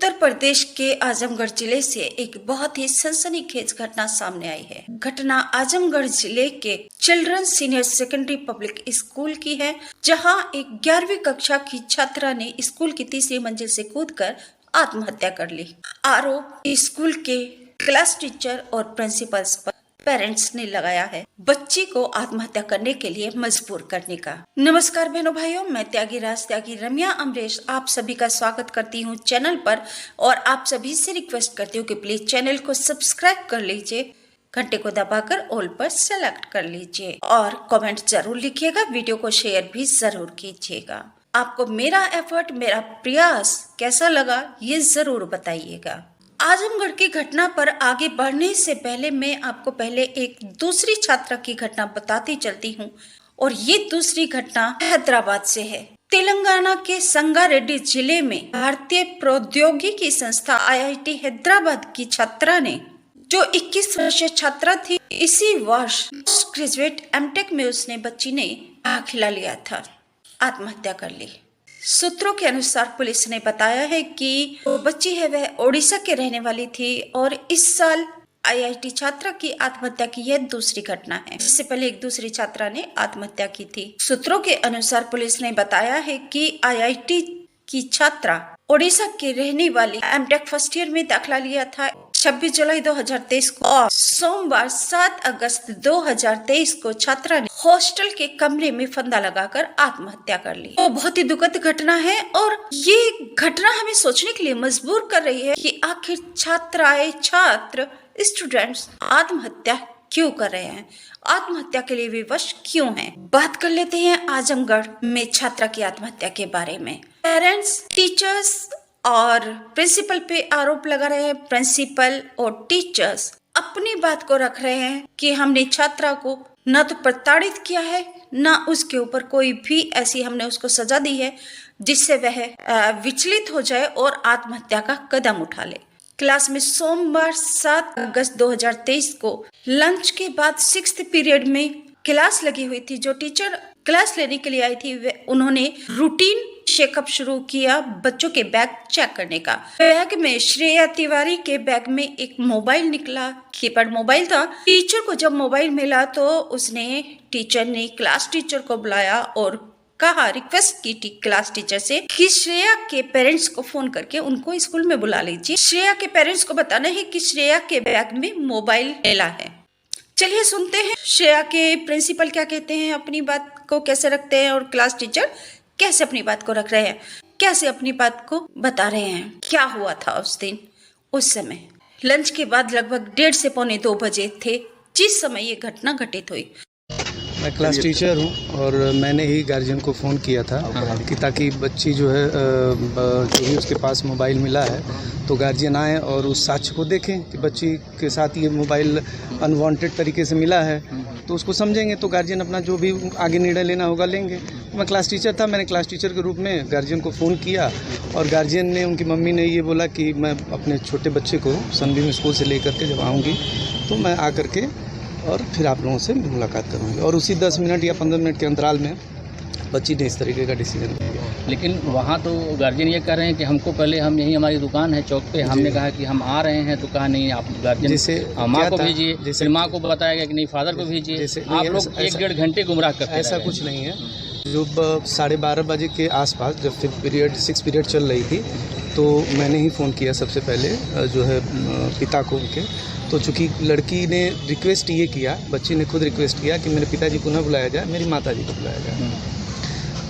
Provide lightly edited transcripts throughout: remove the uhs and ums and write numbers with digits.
उत्तर प्रदेश के आजमगढ़ जिले से एक बहुत ही सनसनीखेज घटना सामने आई है। घटना आजमगढ़ जिले के children senior secondary public school की है, जहां एक 11वीं कक्षा की छात्रा ने स्कूल की तीसरी मंजिल से कूदकर आत्महत्या कर ली। आरोप स्कूल के क्लास टीचर और प्रिंसिपल्स पर पेरेंट्स ने लगाया है, बच्ची को आत्महत्या करने के लिए मजबूर करने का। नमस्कार बहनों भाइयों, मैं त्यागी रम्या अमरेश आप सभी का स्वागत करती हूं चैनल पर और आप सभी से रिक्वेस्ट करती हूं कि प्लीज चैनल को सब्सक्राइब कर लीजिए, घंटे को दबाकर ऑल पर सेलेक्ट कर लीजिए और कमेंट जरूर लिखिएगा, वीडियो को शेयर भी जरूर कीजिएगा। आपको मेरा एफर्ट, मेरा प्रयास कैसा लगा ये जरूर बताइएगा। आजमगढ़ की घटना पर आगे बढ़ने से पहले मैं आपको पहले एक दूसरी छात्रा की घटना बताती चलती हूँ और ये दूसरी घटना हैदराबाद से है। तेलंगाना के संगारेड्डी जिले में भारतीय प्रौद्योगिकी संस्था IIT हैदराबाद की छात्रा ने, जो 21 वर्षीय छात्रा थी, इसी वर्ष ग्रेजुएट एमटेक में उसने बच्ची ने दाखिला लिया था, आत्महत्या कर ली। सूत्रों के अनुसार पुलिस ने बताया है कि वो बच्ची है वह ओडिशा के रहने वाली थी और इस साल IIT छात्रा की आत्महत्या की यह दूसरी घटना है। इससे पहले एक दूसरी छात्रा ने आत्महत्या की थी। सूत्रों के अनुसार पुलिस ने बताया है कि IIT की छात्रा ओडिशा के रहने वाली एमटेक फर्स्ट ईयर में दाखिला लिया था 26 जुलाई 2023 को और सोमवार 7 अगस्त 2023 को छात्रा ने हॉस्टल के कमरे में फंदा लगाकर आत्महत्या कर ली। तो बहुत ही दुखद घटना है और ये घटना हमें सोचने के लिए मजबूर कर रही है कि आखिर छात्र स्टूडेंट्स आत्महत्या क्यों कर रहे हैं, आत्महत्या के लिए विवश क्यों हैं। बात कर लेते हैं आजमगढ़ में छात्रा की आत्महत्या के बारे में। पेरेंट्स, टीचर्स और प्रिंसिपल पे आरोप लगा रहे हैं। प्रिंसिपल और टीचर्स अपनी बात को रख रहे हैं कि हमने छात्रा को न तो प्रताड़ित किया है, न उसके ऊपर कोई भी ऐसी हमने उसको सजा दी है जिससे वह विचलित हो जाए और आत्महत्या का कदम उठा ले। क्लास में सोमवार 7 अगस्त 2023 को लंच के बाद 6th पीरियड में क्लास लगी हुई थी। जो टीचर क्लास लेने के लिए आई थी उन्होंने रूटीन चेकअप शुरू किया बच्चों के बैग चेक करने का। बैग में श्रेया तिवारी के बैग में एक मोबाइल निकला, कीपैड मोबाइल था। टीचर को जब मोबाइल मिला तो टीचर ने क्लास टीचर को बुलाया और कहा, रिक्वेस्ट की क्लास टीचर से कि श्रेया के पेरेंट्स को फोन करके उनको स्कूल में बुला लीजिए। श्रेया के पेरेंट्स को बताना है कि श्रेया के बैग में मोबाइल मिला है। चलिए सुनते हैं श्रेया के प्रिंसिपल क्या कहते हैं, अपनी बात को कैसे रखते हैं और क्लास टीचर कैसे अपनी बात को रख रहे हैं, कैसे अपनी बात को बता रहे हैं। क्या हुआ था उस दिन, उस समय लंच के बाद लगभग 1:30 से 1:45 बजे थे जिस समय ये घटना घटित हुई। मैं क्लास टीचर हूँ और मैंने ही गार्जियन को फ़ोन किया था कि ताकि बच्ची जो है जो भी उसके पास मोबाइल मिला है तो गार्जियन आए और उस साक्ष्य को देखें कि बच्ची के साथ ये मोबाइल अनवांटेड तरीके से मिला है, तो उसको समझेंगे तो गार्जियन अपना जो भी आगे निर्णय लेना होगा लेंगे। मैं क्लास टीचर था, मैंने क्लास टीचर के रूप में गार्जियन को फ़ोन किया और गार्जियन ने, उनकी मम्मी ने ये बोला कि मैं अपने छोटे बच्चे को सनबीम स्कूल से ले करके जब आऊँगी तो मैं आ करके और फिर आप लोगों से मुलाकात करूँगी। और उसी 10 मिनट या 15 मिनट के अंतराल में बच्ची ने इस तरीके का डिसीजन लिया। लेकिन वहाँ तो गार्जियन ये कह रहे हैं कि हमको पहले, हम यही हमारी दुकान है चौक पे, हमने कहा कि हम आ रहे हैं तो कहा नहीं आप गार्जियन जैसे माँ को भेजिए, जैसे माँ को बताया गया कि नहीं फादर को भेजिए। आप लोग 1-1.5 घंटे गुमराह करते हैं। ऐसा कुछ नहीं है। जो 12:30 बजे के आसपास जब 6th पीरियड चल रही थी तो मैंने ही फ़ोन किया सबसे पहले जो है पिता को उनके। तो चूँकि लड़की ने रिक्वेस्ट ये किया, बच्ची ने खुद रिक्वेस्ट किया कि मेरे पिताजी को न बुलाया जाए, मेरी माताजी को बुलाया जाए।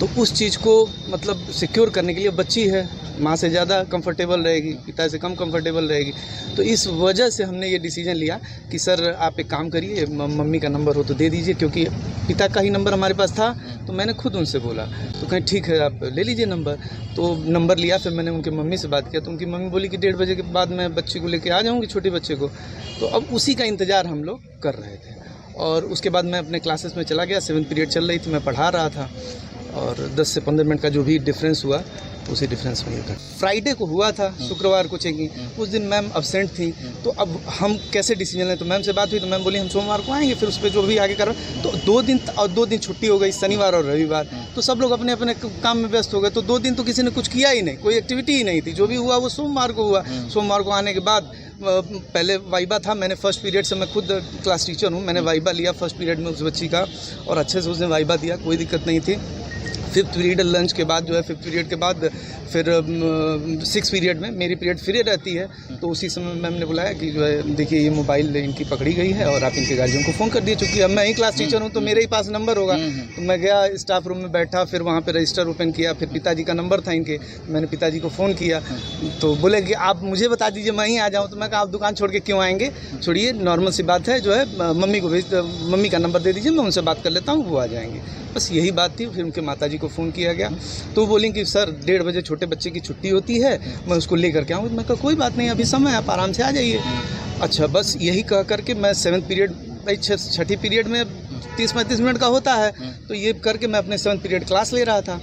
तो उस चीज़ को मतलब सिक्योर करने के लिए, बच्ची है माँ से ज़्यादा कंफर्टेबल रहेगी, पिता से कम कंफर्टेबल रहेगी, तो इस वजह से हमने ये डिसीजन लिया कि सर आप एक काम करिए, मम्मी का नंबर हो तो दे दीजिए, क्योंकि पिता का ही नंबर हमारे पास था। तो मैंने खुद उनसे बोला तो कहीं ठीक है आप ले लीजिए नंबर। तो नंबर लिया, फिर मैंने उनकी मम्मी से बात किया तो उनकी मम्मी बोली कि 1:30 बजे के बाद मैं बच्ची को लेके आ जाऊँगी, छोटे बच्चे को। तो अब उसी का इंतज़ार हम लोग कर रहे थे और उसके बाद मैं अपने क्लासेस में चला गया। 7th पीरियड चल रही थी, मैं पढ़ा रहा था और 10 से 15 मिनट का जो भी डिफरेंस हुआ तो उसी डिफरेंस में ये कर फ्राइडे को हुआ था, शुक्रवार को चेकिंग, उस दिन मैम अब्सेंट थी। तो अब हम कैसे डिसीजन लें, तो मैम से बात हुई तो मैम बोली हम सोमवार को आएंगे, फिर उस पर जो भी आगे कर। तो 2 दिन छुट्टी हो गई, शनिवार और रविवार, तो सब लोग अपने अपने काम में व्यस्त हो गए। तो 2 दिन तो किसी ने कुछ किया ही नहीं, कोई एक्टिविटी ही नहीं थी। जो भी हुआ वो सोमवार को हुआ। सोमवार को आने के बाद पहले वाइबा था, मैंने फर्स्ट पीरियड से, मैं खुद क्लास टीचर हूँ, मैंने वाइबा लिया फर्स्ट पीरियड में उस बच्ची का, और अच्छे से उसने वाइबा दिया, कोई दिक्कत नहीं थी। 5th पीरियड लंच के बाद जो है 5th पीरियड के बाद फिर 6th पीरियड में मेरी पीरियड फ्री रहती है। तो उसी समय मैम ने बुलाया कि जो है देखिए ये मोबाइल इनकी पकड़ी गई है और आप इनके गार्जियन को फ़ोन कर दिए। चूँकि अब मैं ही क्लास टीचर हूँ तो मेरे ही पास नंबर होगा। तो मैं गया स्टाफ रूम में बैठा, फिर वहाँ पर रजिस्टर ओपन किया, फिर पिताजी का नंबर था इनके, मैंने पिताजी को फ़ोन किया। तो बोले कि आप मुझे बता दीजिए मैं ही आ जाऊँ। तो मैं कहा आप दुकान छोड़ के क्यों आएँगे, छोड़िए नॉर्मल सी बात है, जो है मम्मी को मम्मी का नंबर दे दीजिए, मैं उनसे बात कर लेता हूँ, वो आ जाएंगे। बस यही बात थी। फिर उनके माताजी को फ़ोन किया गया तो बोली कि सर 1:30 बजे छोटे बच्चे की छुट्टी होती है, मैं उसको लेकर के आऊँ। मैं कहा कोई बात नहीं, अभी समय है, आप आराम से आ जाइए। अच्छा, बस यही कह करके मैं 7th पीरियड, भाई 6ठी पीरियड में 30-35 मिनट का होता है, तो ये करके मैं अपने 7th पीरियड क्लास ले रहा था।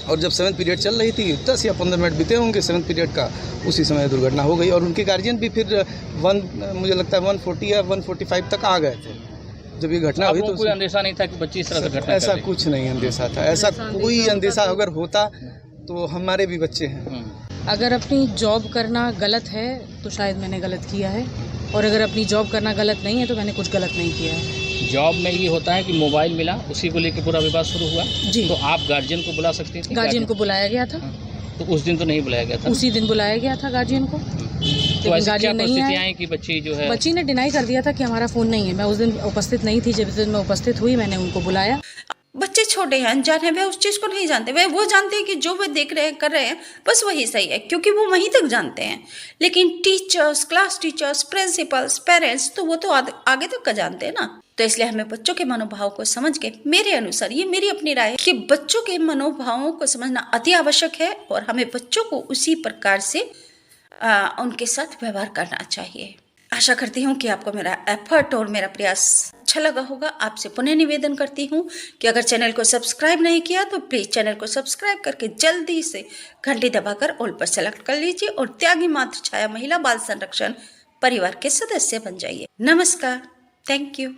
और जब 7th पीरियड चल रही थी, 10 या 15 मिनट बीते होंगे 7th पीरियड का, उसी समय दुर्घटना हो गई। और उनके गार्जियन भी फिर मुझे लगता है 140 या 145 तक आ गए थे जब ये घटना हुई। तो कोई अंदेशा नहीं था कि बच्ची इस तरह से घटना, ऐसा कुछ नहीं अंदेशा था। ऐसा कोई अंदेशा अगर होता तो हमारे भी बच्चे हैं। अगर अपनी जॉब करना गलत है तो शायद मैंने गलत किया है, और अगर अपनी जॉब करना गलत नहीं है तो मैंने कुछ गलत नहीं किया है। जॉब में ये होता है कि मोबाइल मिला, उसी को लेकर पूरा विवाद शुरू हुआ जी। तो आप गार्जियन को बुला सकती थी? गार्जियन को बुलाया गया था। तो उस दिन तो नहीं बुलाया गया था? उसी दिन बुलाया गया था गार्जियन को, तो लेकिन गार्जियन नहीं आया। कि बच्ची जो है, बच्ची ने डिनाई कर दिया था कि हमारा फ़ोन नहीं है। मैं उस दिन उपस्थित नहीं थी, जब दिन मैं उपस्थित हुई मैंने उनको बुलाया। बच्चे छोटे हैं, अनजान हैं, वे उस चीज़ को नहीं जानते। वे वो जानते हैं कि जो वे देख रहे हैं, कर रहे हैं, बस वही सही है, क्योंकि वो वहीं तक जानते हैं। लेकिन teachers, class teachers, principles, parents तो वो तो आगे तक का जानते हैं ना। तो इसलिए हमें बच्चों के मनोभाव को समझ के, मेरे अनुसार, ये मेरी अपनी राय है कि बच्चों के मनोभावों को समझना अति आवश्यक है, और हमें बच्चों को उसी प्रकार से उनके साथ व्यवहार करना चाहिए। आशा करती हूँ कि आपको मेरा एफर्ट और मेरा प्रयास अच्छा लगा होगा। आपसे पुनः निवेदन करती हूँ कि अगर चैनल को सब्सक्राइब नहीं किया तो प्लीज़ चैनल को सब्सक्राइब करके जल्दी से घंटी दबाकर ऑल पर सेलेक्ट कर लीजिए और त्यागी मातृ छाया महिला बाल संरक्षण परिवार के सदस्य बन जाइए। नमस्कार, थैंक यू।